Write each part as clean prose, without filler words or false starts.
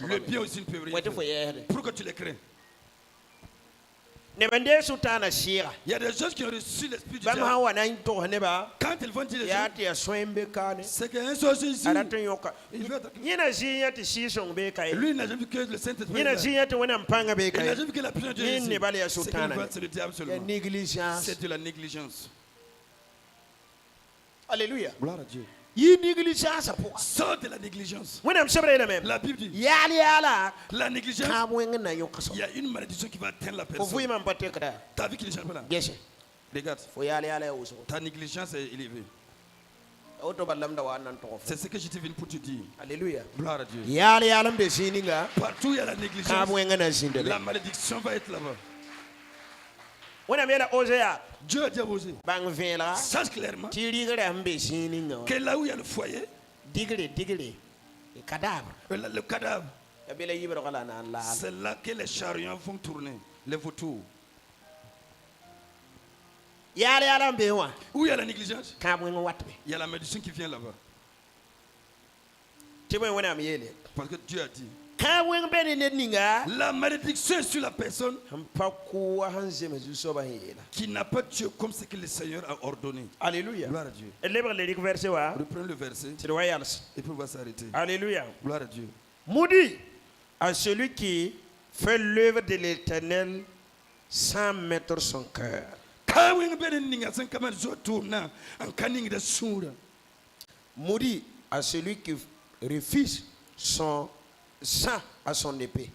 Le bien aussi ne peut rien faire. Pourquoi tu les crains? Il y a des gens qui ont reçu l'esprit du diable. Quand ils vont dire les gens, c'est qu'un sorcier ici, il veut attaquer. Lui, il n'a jamais vu que le Saint-Esprit. Il n'a jamais vu que la puissance de Dieu ici. C'est qu'il veut, c'est le diable seulement. C'est de la négligence. Alléluia. Gloire à Dieu. Sors de la négligence. La Bible dit, la négligence, il y a une malédiction qui va atteindre la personne. Ta vie qui ne change pas là. Regarde, ta négligence est élevée. C'est ce que j'étais venu pour te dire. Alléluia. Gloire à Dieu. Partout où il y a la négligence, la malédiction va être là-bas. Dieu a dit à Osée, sache clairement que là où il y a le foyer, le cadavre, c'est là que les chariots vont tourner, les vautours. Où il y a la négligence, il y a la malédiction qui vient là-bas. Parce que Dieu a dit, la malédiction est sur la personne qui n'a pas Dieu comme ce que le Seigneur a ordonné. Alléluia. Gloire à Dieu. Reprends le verset et puis on va s'arrêter. Alléluia. Gloire à Dieu. Maudit à celui qui fait l'œuvre de l'Éternel sans mettre son cœur. Maudit à celui qui refuse son sang à son épée.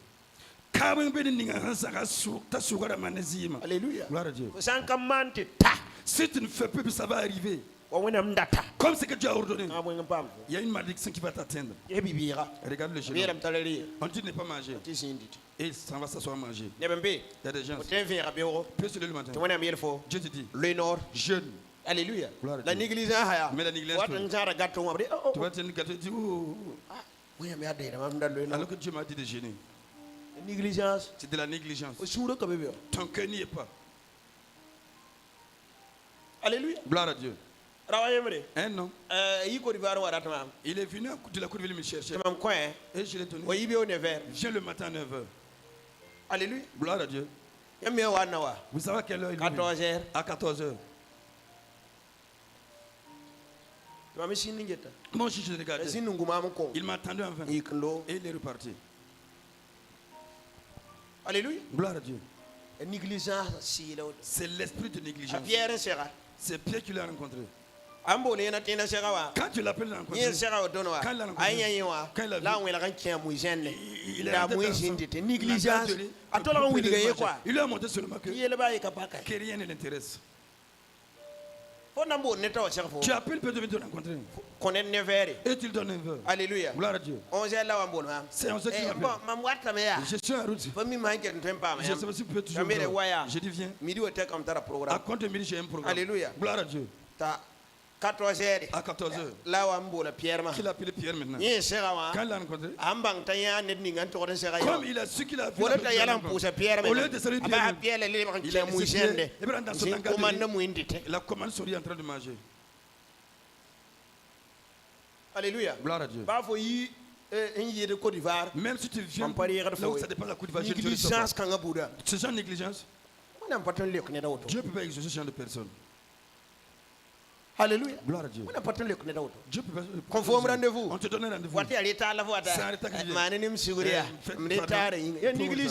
Alléluia. Gloire à Dieu. Ta. Si tu ne fais plus, ça va arriver. Comme ce que Dieu a ordonné. Il y a une malédiction qui va t'atteindre. Regarde le jeune. On dit de ne pas manger. Et il s'en va s'asseoir manger. Il y a des gens. Puis sur le matin. Dieu te dit. Jeûne. Alléluia. La négligence. Mais la négligence. Tu vas tenir un gâteau et dire alors que Dieu m'a dit de jeûner. C'est de la négligence. Ton cœur n'y est pas. Alléluia. Gloire à Dieu. Non. Il est venu de la Côte de Ville me chercher. Et je l'ai donné. Viens le matin à 9h. Alléluia. Gloire à Dieu. Vous savez à quelle heure il est? 14h. À 14h. Moi aussi je regardais. Il m'attendait en vain. Et il est reparti. Alléluia. Gloire à Dieu. C'est l'esprit de négligence. C'est Pierre qui l'a rencontré. Quand tu l'appelles rencontrer, quand il l'a rencontré, il est il lui a montré seulement que rien ne l'intéresse. Tu appelles peut venir te rencontrer. Et tu le donnes un verre. Alléluia. Gloire à Dieu. C'est 11 qui m'appelle. Je suis en route. Je sais pas si tu peux toujours. Je dis viens. À compte de midi, j'ai un programme. Alléluia. Gloire à Dieu. 14h. À 14h. Pierre. Qu'il a appelé Pierre maintenant. Quand il l'a rencontré, comme il a su qu'il a vu au lieu de saluer Pierre, il a dans son langage, la commande souris en train de manger. Alléluia. Gloire à Dieu. Même si tu viens là où ça dépend de la Côte d'Ivoire, je te reçois pas. Ce genre de négligence, Dieu ne peut pas exaucer ce genre de personne. Alléluia. Gloire à Dieu. Dieu peut pas. Conforme rendez-vous. On te donne un rendez-vous. C'est un état qui vient.